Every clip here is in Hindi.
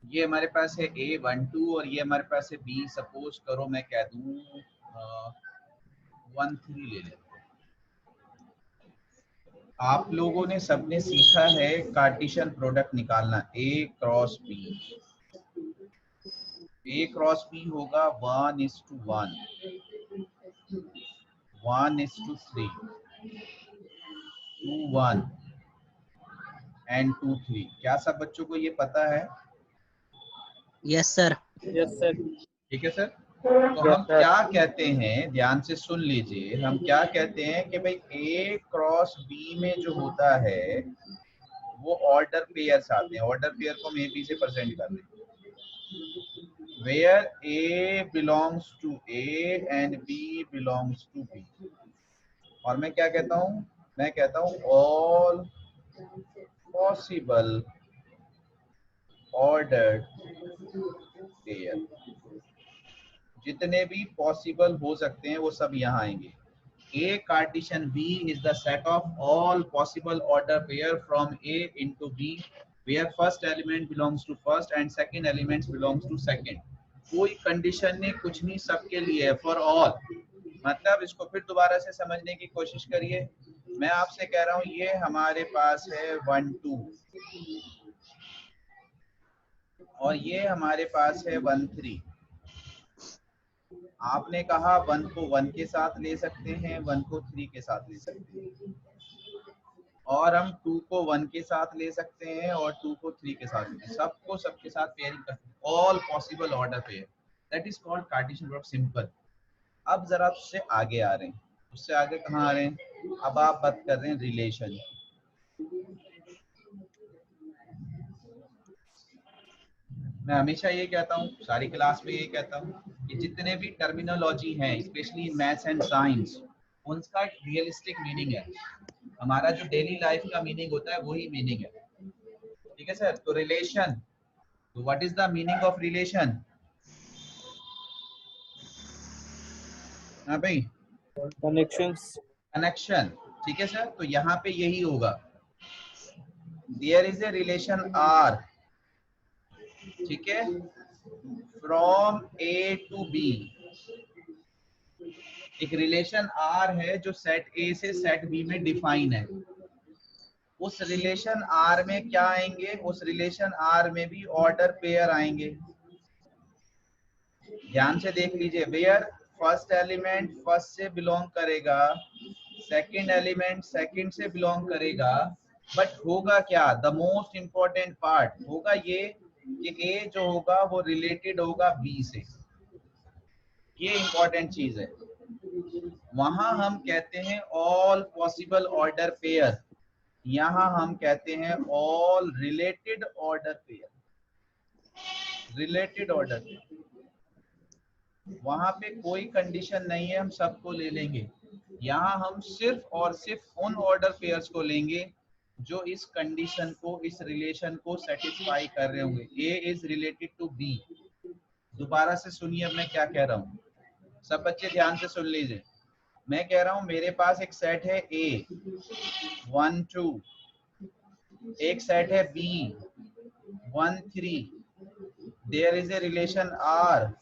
ये हमारे पास है A12 और ये हमारे पास है B। सपोज करो मैं कह दूं 13 ले लेते। आप लोगों ने सबने सीखा है कार्टेशियन प्रोडक्ट निकालना, A cross B। A cross B होगा 1:1, 1:3, 2:1 एंड 2:3। क्या सब बच्चों को ये पता है? Yes sir. Yes sir. ठीक है सर। तो हम क्या कहते हैं, ध्यान से सुन लीजिए, हम क्या कहते हैं कि भाई A क्रॉस B में जो होता है वो ऑर्डर पेयर्स आते हैं। ऑर्डर पेयर को हम AB से प्रेजेंट कर रहे हैं, where A belongs to A and B belongs to B। और मैं क्या कहता हूँ, मैं कहता हूँ all possible ordered pair। जितने भी पॉसिबल हो सकते हैं वो सब यहाँ आएंगे। A cartesian B is the set of all possible order pair from A into B, where first element belongs to first and second element belongs to second। कोई कंडीशन नहीं, कुछ नहीं, सबके लिए है, फॉर ऑल। मतलब इसको फिर दोबारा से समझने की कोशिश करिए। मैं आपसे कह रहा हूँ ये हमारे पास है 1 2 और ये हमारे पास है 1 3। आपने कहा 1 को 1 के साथ ले सकते हैं, 1 को 3 के साथ ले सकते हैं, और हम 2 को 1 के साथ ले सकते हैं और 2 को 3 के साथ ले, सबको सबके साथ पेयरिंग कर सकते हैं। All possible order pair, that is called Cartesian product, simple. अब जरा उससे आगे आ रहे हैं, उससे आगे कहाँ आ रहे हैं? अब आप बात कर रहे हैं रिलेशन। मैं हमेशा ये कहता हूँ, सारी क्लास में ये कहता हूँ कि जितने भी टर्मिनोलॉजी हैं specially in maths and science, उनका रियलिस्टिक मीनिंग है। हमारा जो डेली लाइफ का मीनिंग होता है वही मीनिंग है। ठीक है सर। तो रिलेशन, तो what is the meaning of relation? हाँ भाई, कनेक्शंस। कनेक्शन। ठीक है सर। तो यहाँ पे यही होगा, there is a relation R, ठीक है, फ्रॉम ए टू बी। एक रिलेशन आर है जो सेट ए से सेट बी में डिफाइन है। उस रिलेशन आर में क्या आएंगे? उस रिलेशन आर में भी ऑर्डर पेयर आएंगे। ध्यान से देख लीजिए, वेयर फर्स्ट एलिमेंट फर्स्ट से बिलोंग करेगा, सेकंड एलिमेंट सेकंड से बिलोंग करेगा, बट होगा क्या? द मोस्ट इंपॉर्टेंट पार्ट होगा ये कि ए जो होगा वो रिलेटेड होगा बी से। ये इंपॉर्टेंट चीज है। वहां हम कहते हैं ऑल पॉसिबल ऑर्डर पेयर, यहां हम कहते हैं all related order pair. Related order, वहां पे कोई कंडीशन नहीं है, हम सबको ले लेंगे। यहाँ हम सिर्फ और सिर्फ उन ऑर्डर पेयर्स को लेंगे जो इस कंडीशन को, इस रिलेशन को सेटिस्फाई कर रहे होंगे। ए इज रिलेटेड टू बी। दोबारा से सुनिए अब मैं क्या कह रहा हूँ, सब बच्चे ध्यान से सुन लीजिए। मैं कह रहा हूँ मेरे पास एक सेट है ए 1 2, एक सेट है B 1 3। There is a relation R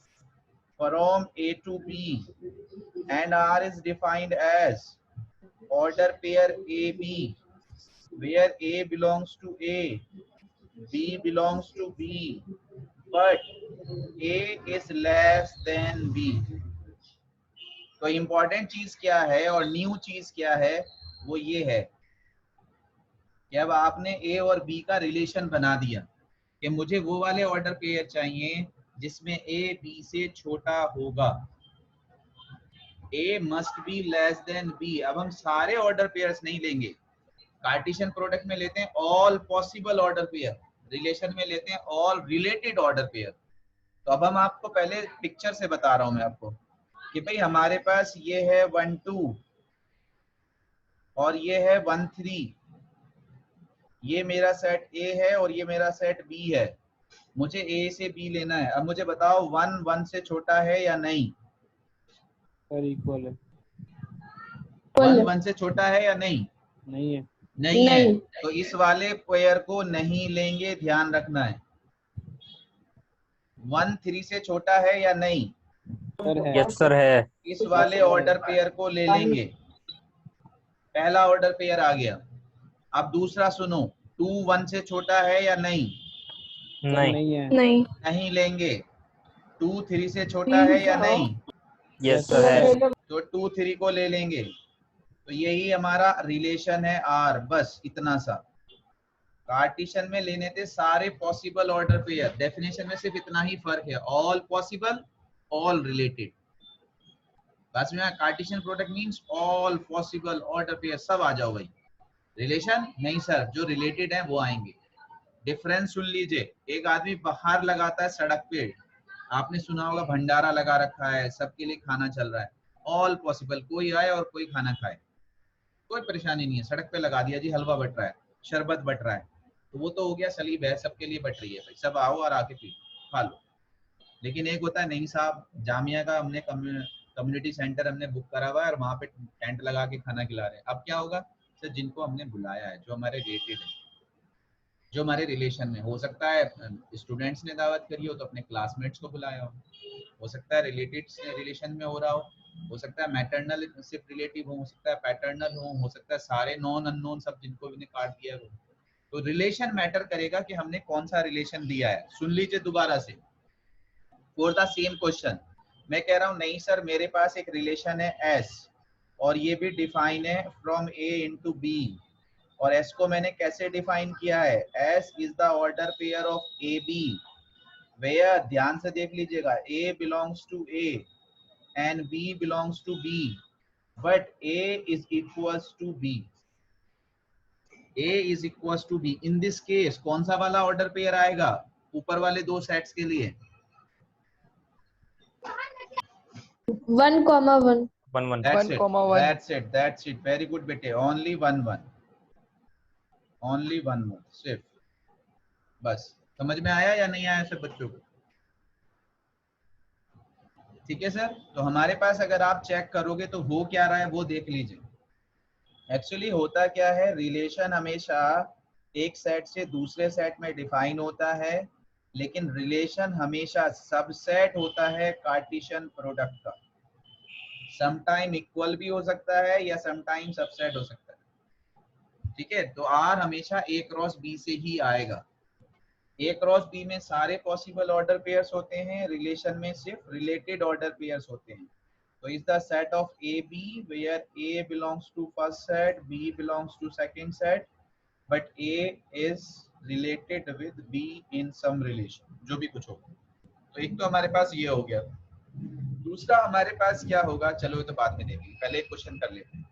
from A to B and R is defined as order pair AB, where A belongs to A, B belongs to B, but A is less than B। तो इंपॉर्टेंट चीज क्या है और न्यू चीज क्या है? वो ये है कि अब आपने A और B का रिलेशन बना दिया कि मुझे वो वाले ऑर्डर पेयर चाहिए जिसमें A B से छोटा होगा। A must be less than B। अब हम सारे ऑर्डर पेयर्स नहीं लेंगे, कार्टेशियन प्रोडक्ट में लेते हैं all possible order pair, relation में लेते हैं ऑल रिलेटेड ऑर्डर पेयर। तो अब हम आपको पहले पिक्चर से बता रहा हूं मैं आपको कि भाई हमारे पास ये है 1 2 और ये है 1 3। ये मेरा सेट A है और ये मेरा सेट B है। मुझे A से B लेना है। अब मुझे बताओ 1 1 से छोटा है या नहीं? सर इक्वल है। 1 1 से छोटा है या नहीं? नहीं है। नहीं है। तो इस वाले पेयर को नहीं लेंगे, ध्यान रखना है। 1 3 से छोटा है या नहीं? सर है। यस सर है। इस वाले ऑर्डर पेयर को ले लेंगे, पहला ऑर्डर पेयर आ गया। अब दूसरा सुनो, 2 1 से छोटा है या नहीं? सर नहीं। नहीं है। नहीं। नहीं लेंगे। 2 3 से छोटा है या नहीं? यस सर है। तो 2 3 को ले लेंगे। तो यही हमारा रिलेशन है आर, बस इतना सा। कार्टेशियन में लेने थे सारे पॉसिबल ऑर्डर पेयर, डेफिनेशन में सिर्फ इतना ही फर्क है, ऑल पॉसिबल ऑल रिलेटेड। बस में Cartesian product means all possible order pair सब आ जाओ भाई। रिलेशन नहीं सर, जो रिलेटेड है वो आएंगे। डिफरेंस सुन लीजिए, एक आदमी बाहर लगाता है सड़क पे, आपने सुना होगा भंडारा लगा रखा है, सबके लिए खाना चल रहा है, ऑल पॉसिबल, कोई आए और कोई खाना खाए, कोई परेशानी नहीं है, सड़क पे लगा दिया जी, हलवा बट रहा है, शरबत बट रहा है, तो वो तो हो गया सलीब है, सबके लिए बट रही है भाई, सब आओ और आके पी खा लो। लेकिन एक होता है नहीं साहब, जामिया का हमने कम्युनिटी सेंटर हमने बुक करा हुआ है और वहाँ पे टेंट लगा के खाना खिला रहे हैं, अब क्या होगा सर, जिनको हमने बुलाया है, जो हमारे रिलेटेड है, जो हमारे रिलेशन में, हो सकता है स्टूडेंट्स ने दावत करी हो तो अपने क्लासमेट्स को बुलाया हो सकता है रिलेटेड रिलेशन में हो रहा हो सकता है मैटरनल सिर्फ रिलेटिव हो सकता है पैटर्नल हो सकता है सारे नॉन अननोन सब जिनको भी कार्ड दिया हो। तो रिलेशन मैटर करेगा कि हमने कौन सा रिलेशन दिया है। सुन लीजिए दोबारा से, फॉर द सेम क्वेश्चन मैं कह रहा हूँ नहीं सर मेरे पास एक रिलेशन है एस और ये भी डिफाइन है फ्रॉम ए इनटू बी, और एस को मैंने कैसे डिफाइन किया है, S is the order pair of A B, where ध्यान से देख लीजिएगा, A belongs to A and B belongs to B, but A is equals to B, A is equals to B. In this case कौन सा वाला ऑर्डर पेयर आएगा ऊपर वाले दो सेट्स के लिए? 1,1. 1 1। That's it. Very good बेटे, only 1 1, only 1 1 सिर्फ, बस। समझ में आया या नहीं आया सब बच्चों को? ठीक है सर। तो हमारे पास अगर आप चेक करोगे तो हो क्या रहा है वो देख लीजिए। एक्चुअली होता क्या है, रिलेशन हमेशा एक सेट से दूसरे सेट में डिफाइन होता है, लेकिन रिलेशन हमेशा सबसेट होता है कार्टेशियन प्रोडक्ट का। समटाइम इक्वल भी हो सकता है या समटाइम सबसेट हो सकता है। ठीक है, तो आर हमेशा ए क्रॉस बी से ही आएगा। ए क्रॉस बी में सारे पॉसिबल ऑर्डर पेयर्स होते हैं, रिलेशन में सिर्फ रिलेटेड ऑर्डर पेयर्स होते हैं। तो is the set of A B where A belongs to first set, B belongs to second set, but A is related with B in some relation, जो भी कुछ होगा। तो एक तो हमारे पास ये हो गया। दूसरा हमारे पास क्या होगा, चलो ये तो बाद में देखेंगे, पहले एक क्वेश्चन कर लेते हैं,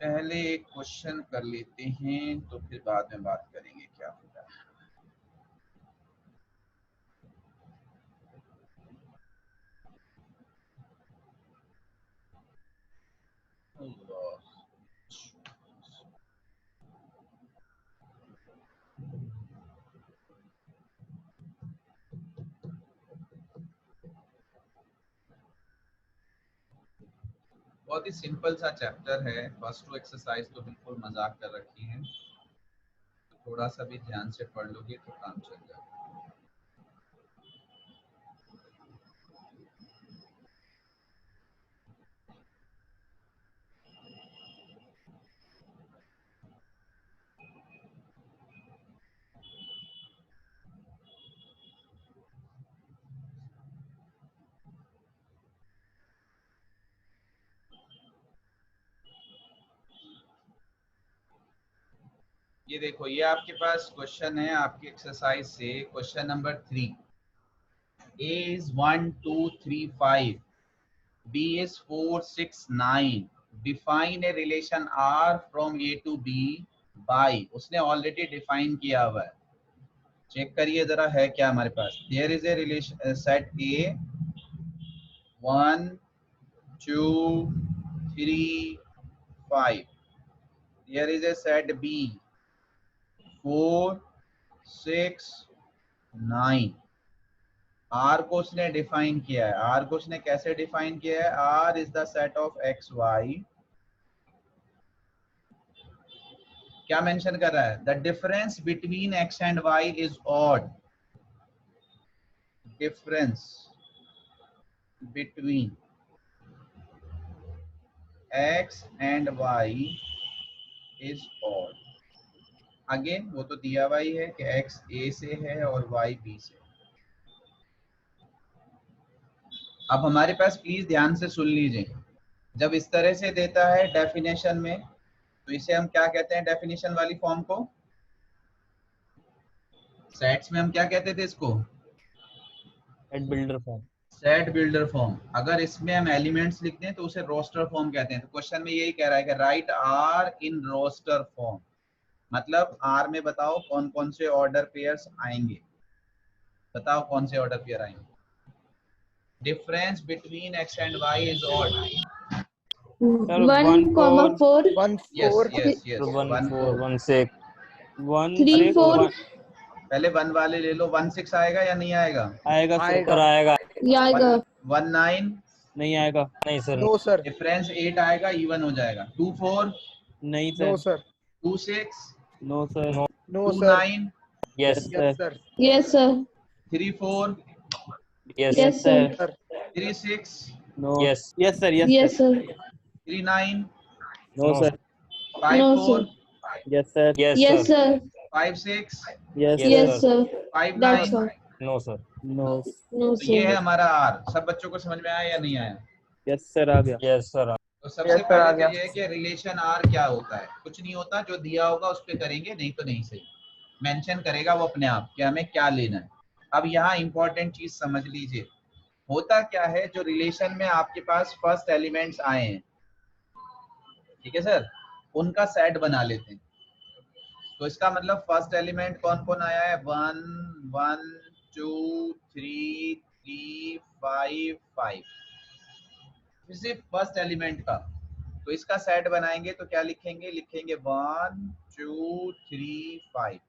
पहले एक क्वेश्चन कर लेते हैं तो फिर बाद में बात करेंगे क्या होगा। बहुत ही सिंपल सा चैप्टर है, फर्स्ट टू एक्सरसाइज तो बिल्कुल मजाक कर रखी है, थोड़ा सा भी ध्यान से पढ़ लोगे तो काम चल जाएगा। ये देखो, ये आपके पास क्वेश्चन है आपकी एक्सरसाइज से, question number 3, A is 1 2 3 5, B is 4 6 9, define a relation R from A to B by, उसने ऑलरेडी डिफाइन किया हुआ है, चेक करिए जरा है क्या हमारे पास। There is a relation set A 1 2 3 5, there is a set B 4 6 9। R को उसने डिफाइन किया है, R को उसने कैसे डिफाइन किया है, R is the set of X Y, क्या मेंशन कर रहा है, the difference between X and Y is odd, difference between x and y is odd. Again वो तो दिया हुआ ही है कि x a से है और y b से। अब हमारे पास प्लीज ध्यान से सुन लीजिए, जब इस तरह से देता है डेफिनेशन में, तो इसे हम क्या कहते हैं? डेफिनेशन वाली फॉर्म को सेट्स में हम क्या कहते थे इसको? Set builder form. Set builder form. अगर इसमें हम एलिमेंट्स लिखते हैं तो उसे रोस्टर फॉर्म कहते हैं। तो क्वेश्चन में यही कह रहा है कि write R in roster form, मतलब आर में बताओ कौन कौन से ऑर्डर पेयर्स आएंगे। बताओ कौन से ऑर्डर पेयर आएंगे? Difference between X and Y is odd. 1,4 yes yes yes 1 4 1 1 6 1 3 6 4 पहले 1 वाले ले लो। 1 6 आएगा या नहीं आएगा? आएगा सर। सर आएगा। ये आएगा 1 9 नहीं आएगा। नहीं सर। नो सर, डिफरेंस 8 आएगा, इवन हो जाएगा। 2 4 नहीं no sir. Sir, 2 6 no sir. No. No 2 sir, 9 yes sir. Yes sir, yes sir 3 4 yes yes sir sir, 3 6 no. Yes yes sir. Yes sir 3 9 no no sir. 5 no 4 yes sir. Yes yes sir. Sir 5 6 yes Yes, yes sir. Sir 5 that's 9। All no sir. No. No तो ये है सर हमारा आर। सब बच्चों को समझ में आया या नहीं आया? यस सर आ गया। Yes sir. तो सबसे Yes, sir, आ पहले गया। तो ये है कि रिलेशन आर क्या होता है। कुछ नहीं होता, जो दिया होगा उस पे करेंगे, नहीं तो नहीं। सही मेंशन करेगा वो अपने आप कि हमें क्या लेना है। अब यहाँ इंपॉर्टेंट चीज समझ लीजिए, होता क्या है, जो रिलेशन में आपके पास फर्स्ट एलिमेंट्स आए हैं, ठीक है सर, उनका सेट बना लेते हैं। तो इसका मतलब फर्स्ट एलिमेंट कौन कौन आया है? 1 1 2 3 3 5 5, सिर्फ फर्स्ट एलिमेंट का। तो इसका सेट बनाएंगे तो क्या लिखेंगे? लिखेंगे 1 2 3 5।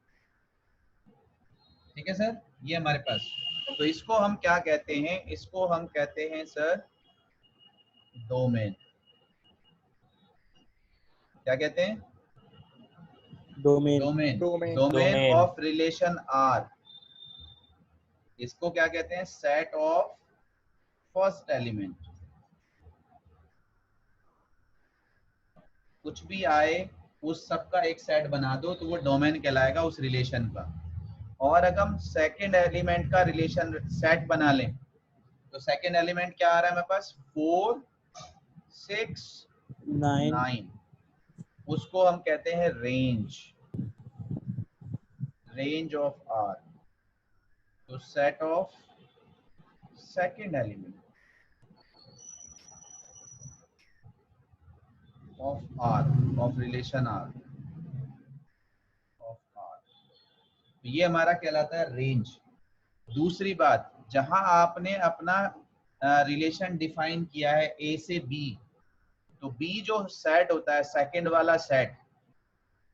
ठीक है सर, ये हमारे पास। तो इसको हम क्या कहते हैं? इसको हम कहते हैं सर डोमेन। क्या कहते हैं? Domain. Domain. Domain. Domain domain. Of relation R. इसको क्या कहते हैं? Set of first element. कुछ भी आए उस सब का एक सेट बना दो तो वो डोमेन कहलाएगा उस रिलेशन का। और अगर हम सेकंड एलिमेंट का रिलेशन सेट बना लें तो सेकंड एलिमेंट क्या आ रहा है मेरे पास? 4 6 9 9। उसको हम कहते हैं रेंज। Range of R. तो set of second element of R, of relation R, of R। ये हमारा कहलाता है रेंज। दूसरी बात, जहां आपने अपना रिलेशन डिफाइन किया है A से B, तो B जो सेट होता है, सेकंड वाला सेट,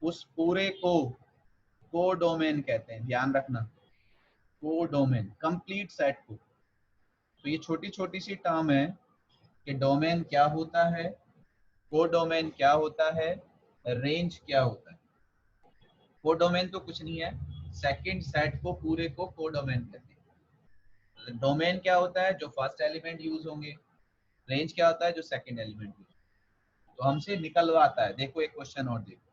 उस पूरे को कोडोमेन कहते हैं। ध्यान रखना, कोडोमेन, कंप्लीट सेट को। तो ये छोटी छोटी सी टर्म है कि डोमेन क्या होता है, कोडोमेन क्या होता है, रेंज क्या होता है। कोडोमेन तो कुछ नहीं है, सेकंड सेट को पूरे को कोडोमेन कहते हैं। डोमेन क्या होता है? जो फर्स्ट एलिमेंट यूज होंगे। रेंज क्या होता है? जो सेकंड एलिमेंट यूज। तो हमसे निकलवाता है। देखो एक क्वेश्चन और देखो,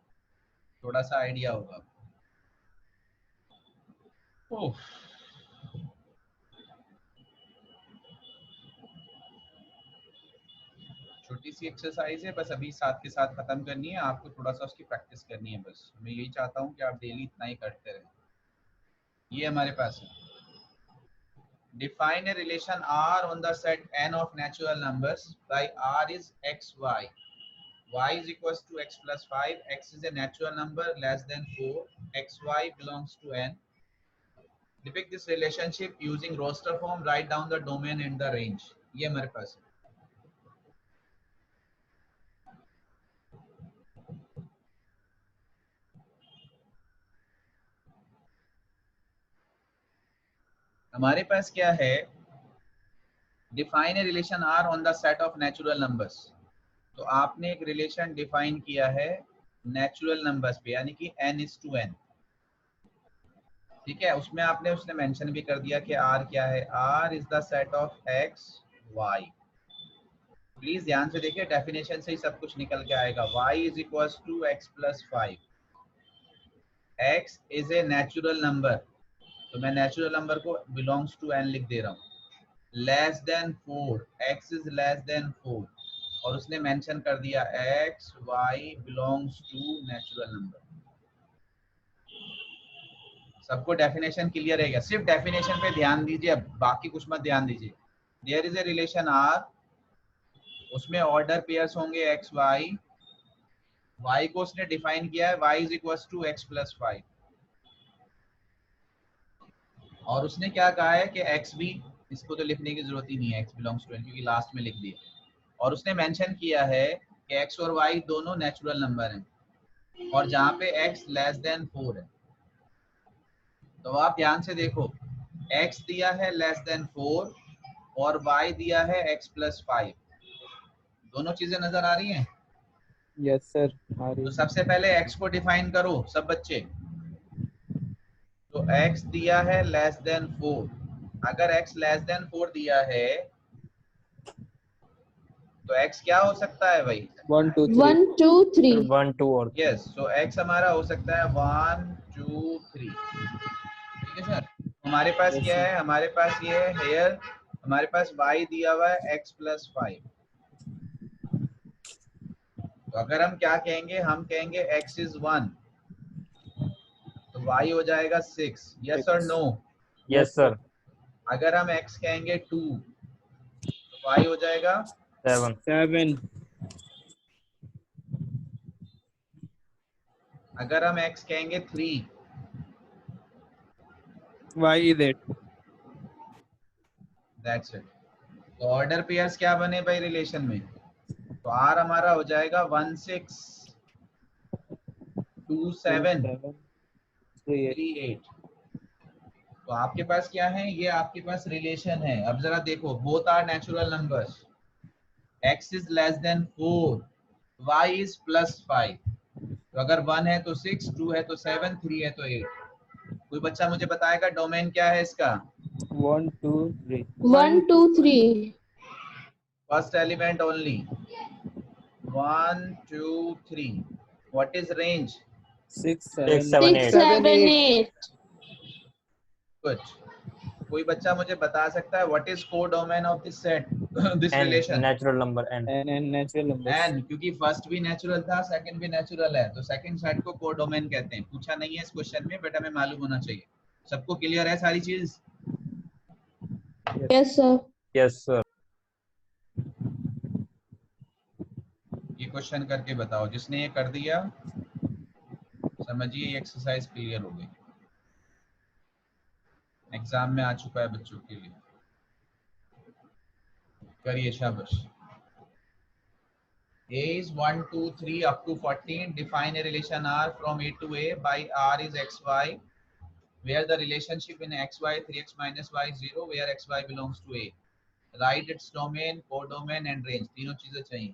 थोड़ा सा आइडिया होगा। ओह, छोटी सी एक्सरसाइज है, बस अभी साथ के साथ खत्म करनी है। आपको थोड़ा सा उसकी प्रैक्टिस करनी है। बस मैं यही चाहता हूँ कि आप डेली इतना ही करते रहें। ये हमारे पास है, define a relation R on the set n of natural numbers by R is x, y. Y is equals to x plus 5. X is a natural number less than 4. X, y belongs to n. Depict this relationship using roster form. Write down the domain and the range. ये हमारे पास है। हमारे पास क्या है? Define a relation R on the set of natural numbers. तो आपने एक रिलेशन डिफाइन किया है नेचुरल नंबर्स पे, यानी कि n is to n। ठीक है, उसमें आपने उसने मेंशन भी कर दिया कि R क्या है, R is the set of X Y। Please ध्यान से देखिए, डेफिनेशन से ही सब कुछ निकल के आएगा। Y is equals to X plus 5। X is a natural number, तो मैं नेचुरल नंबर को बिलोंग्स टू n लिख दे रहा हूँ। Less than 4, X is less than 4, और उसने मेंशन कर दिया X Y belongs to natural number. सबको डेफिनेशन क्लियर है क्या? सिर्फ डेफिनेशन पे ध्यान दीजिए, बाकी कुछ मत ध्यान दीजिए। There is a relation R, उसमें ऑर्डर पेयर्स होंगे X Y। Y को उसने डिफाइन किया है Y is equal to X plus 5, और उसने क्या कहा है कि X भी, इसको तो लिखने की जरूरत ही नहीं है, X बिलोंग्स टू n, क्योंकि लास्ट में लिख दिया। और उसने मेंशन किया है कि X और Y दोनों नेचुरल नंबर हैं, और जहाँ पे X लेस देन 4 है। तो आप ध्यान से देखो, X दिया है लेस देन 4 और Y दिया है X प्लस 5। दोनों चीजें नजर आ रही हैं? यस सर, आ रही तो है। सबसे पहले X को डिफाइन करो सब बच्चे। तो X दिया है लेस देन 4, अगर X लेस देन 4 दिया है तो X क्या हो सकता है भाई? 1 2 3। 1 2 3। 1 2 और यस, सो X हमारा हो सकता है 1 2 3। ठीक है सर, हमारे पास यस क्या सर। है? हमारे पास ये है हेयर, हमारे पास Y दिया हुआ है X प्लस 5। तो अगर हम क्या कहेंगे, हम कहेंगे X इज 1, तो Y हो जाएगा 6। यस और नो? Yes sir. अगर हम X कहेंगे 2, तो Y हो जाएगा 7 7। अगर हम X कहेंगे 3, Y is 8। That's it. तो ऑर्डर पेयर्स क्या बने भाई रिलेशन में? तो R हमारा हो जाएगा 1 6 2 2 7 7 3 8। 3 8। तो आपके पास क्या है? ये आपके पास रिलेशन है। अब जरा देखो, both are natural numbers, X is less than 4, Y is plus 5। तो अगर 1 है तो 6, 2 है तो 7, 3 है तो 8। कोई बच्चा मुझे बताएगा डोमेन क्या है इसका? 1 2 3। 1 2 3। First element only, 1 2 3। What is range? 6 6 7 7 6 8 7 8। कुछ कोई बच्चा मुझे बता सकता है what is codomain of this set, this n relation? Natural number n। and natural numbers। N, क्योंकि फर्स्ट भी नेचुरल था, सेकंड भी नेचुरल है, तो सेकंड सेट को कोडोमेन कहते हैं। पूछा नहीं है इस क्वेश्चन में, बट हमें मालूम होना चाहिए। सबको क्लियर है सारी चीज? Yes sir. Yes sir. ये क्वेश्चन करके बताओ, जिसने ये कर दिया समझिए ये एक्सरसाइज क्लियर हो गई, एग्जाम में आ चुका है बच्चों के लिए। करिए, शाबाश। A is 1 2 3 up to 14. Define a relation R from A to A by R is XY, where the relationship in XY 3x minus y is 0, where XY belongs to A. Write its domain, codomain and range। तीनों चीजें चाहिए।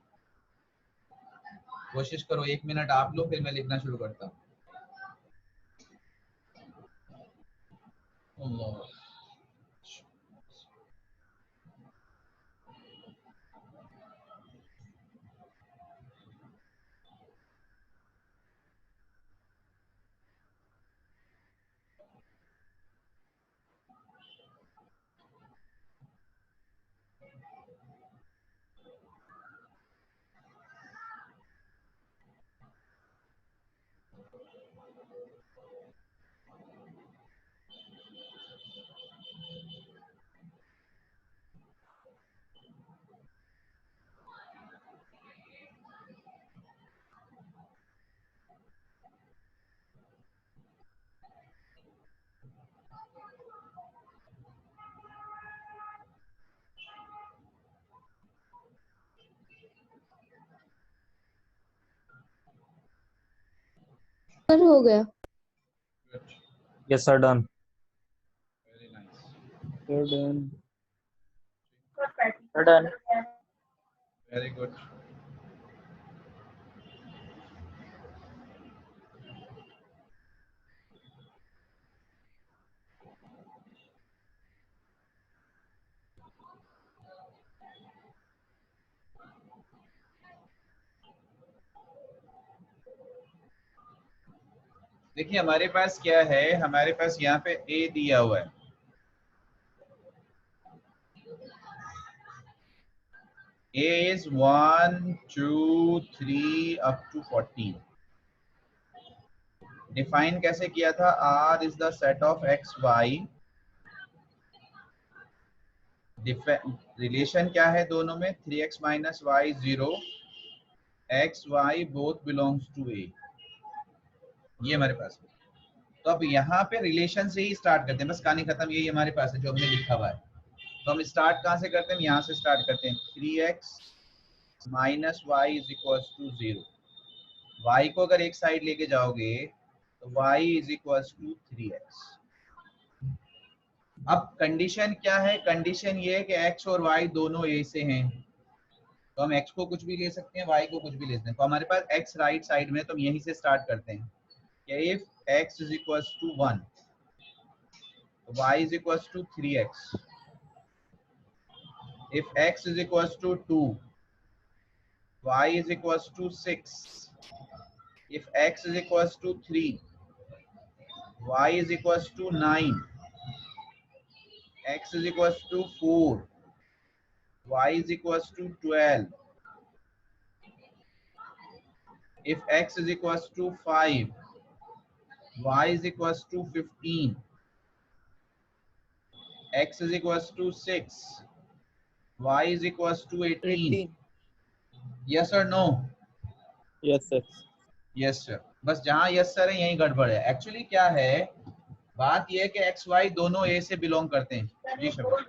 कोशिश करो, 1 मिनट आप लो, फिर मैं लिखना शुरू करता हूँ। अल्लाह। सर हो गया। Yes sir done. Very nice. So done। Done. Very good. देखिए हमारे पास क्या है, हमारे पास यहाँ पे a दिया हुआ है, a is 1 2 3 up to 14. Define कैसे किया था, R is the set of x y. Relation क्या है दोनों में, 3x minus y 0, x y both belongs to a, ये हमारे पास है। तो अब यहाँ पे रिलेशन से ही स्टार्ट करते हैं, बस कहानी खत्म, यही हमारे पास है जो हमने लिखा हुआ है। तो हम स्टार्ट कहाँ से करते हैं, यहाँ से स्टार्ट करते हैं, 3x minus y is equals to 0। y को अगर एक साइड लेके जाओगे तो y is equals to 3x। अब कंडीशन क्या है, कंडीशन ये है कि x और y दोनों a से हैं, तो हम x को कुछ भी ले सकते हैं, y को कुछ भी ले सकते हैं। तो हमारे पास x राइट साइड में, तो हम यहीं से स्टार्ट करते हैं कि if x is equals to 1, y is equals to 3x। if x is equals to 2, y is equals to 6। if x is equals to 3, y is equals to 9। x is equals to 4, y is equals to 12। if x is equals to 5, y is equals to 15। x is equals to 6, y is equals to 18। yes or no? Yes, sir. yes sir। बस जहां yes sir है यही गड़बड़ है। एक्चुअली क्या है, बात यह है कि x y दोनों a से बिलोंग करते हैं। जी शबीर।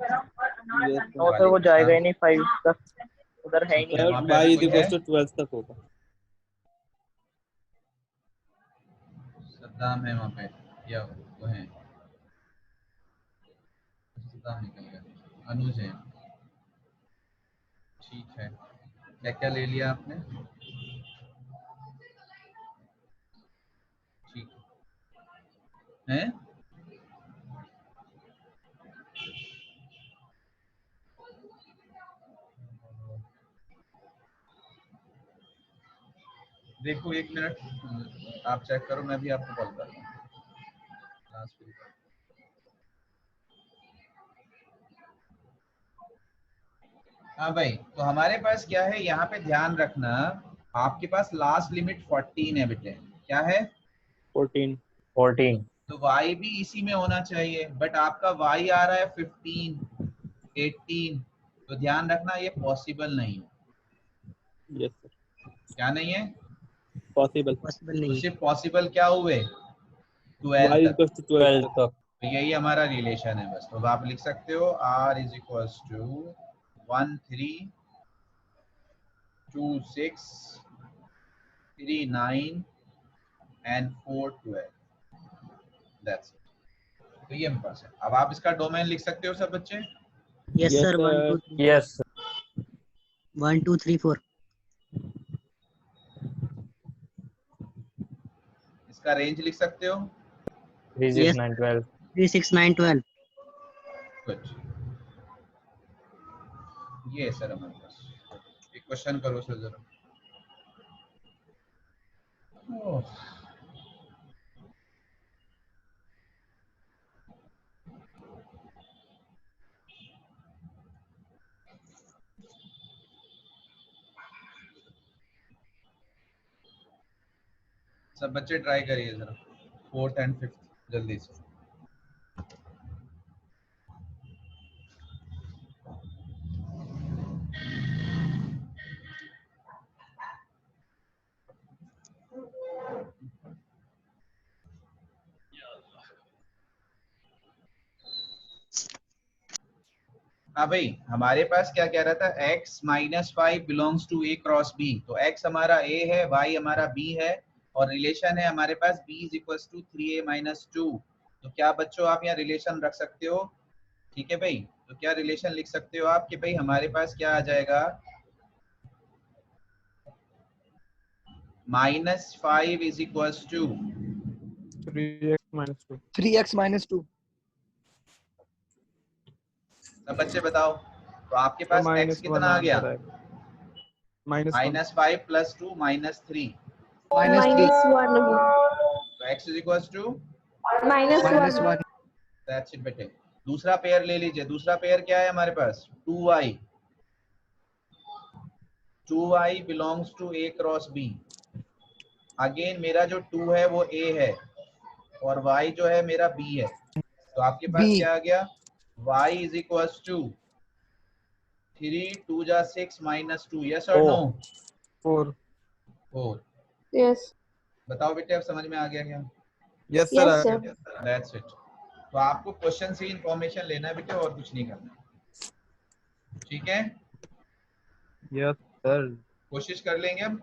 Yes, sir. और सर वो जाएगा ही नहीं 5 तक, उधर है ही नहीं। Sir, वहाँ पे y अभी is कोई equals है? to 12 तक होगा। सद्दाम है वहाँ पे, या वो है, सद्दाम निकल गया, अनुज है। ठीक है, क्या क्या ले लिया आपने? ठीक है, देखो 1 मिनट आप चेक करो, मैं भी आपको कॉल कर रहा हूँ। हाँ भाई, तो हमारे पास क्या है, यहाँ पे ध्यान रखना, आपके पास लास्ट लिमिट 14 है बेटे। क्या है? 14। 14। तो y भी इसी में होना चाहिए, बट आपका y आ रहा है 15, 18। तो ध्यान रखना ये पॉसिबल नहीं है। Yes, sir. क्या नहीं है? Possible. पॉसिबल तो नहीं है। सिर्फ पॉसिबल क्या हुए? y 12 is तक। equals to 12 12 तक। तक। तो यही हमारा रिलेशन है बस। तो आप लिख सकते हो r is equals to 1 3 2 6 3 9 and 4 12। That's it। तो ये मेरे पास है। अब आप इसका डोमेन लिख सकते हो सब बच्चे? Yes Yes, sir, 1 sir. 2 3 yes 1 2 3 4। इसका रेंज लिख सकते हो? 3 6 9 12। 3 6 9 12। कुछ ये है सर हमारे पास। एक क्वेश्चन करो सर जरा। ओह, सब बच्चे ट्राई करिए जरा, 4th and 5th जल्दी से। हाँ भाई, हमारे पास क्या कह रहा था, x minus 5 belongs to a cross b। तो x हमारा a है, y हमारा b है, और रिलेशन है हमारे पास b is equals to 3a minus 2। तो क्या बच्चों आप यहाँ रिलेशन रख सकते हो? ठीक है भाई, तो क्या रिलेशन लिख सकते हो आप कि भाई हमारे पास क्या आ जाएगा, -5 is equals to 3x minus 2। 3x minus 2। सब बच्चे बताओ। तो आपके पास x कितना आ गया? -5 + 2 -3। -3। -1। तो x is equals to -1 that's it बेटे। दूसरा पेयर ले लीजिए। दूसरा पेयर क्या है हमारे पास? 2y 2y belongs to a cross b। Again मेरा जो 2 है वो a है और y जो है मेरा b है। तो आपके पास B. क्या आ गया? y इज इक्वल्स टू 3 2 जा 6 माइनस 2। यस और नो? 4 4। यस बताओ बेटे अब समझ में आ गया क्या? Yes yes sir sir that's it. तो आपको क्वेश्चन से इंफॉर्मेशन लेना है बेटे और कुछ नहीं करना। ठीक है, यस सर कोशिश कर लेंगे अब।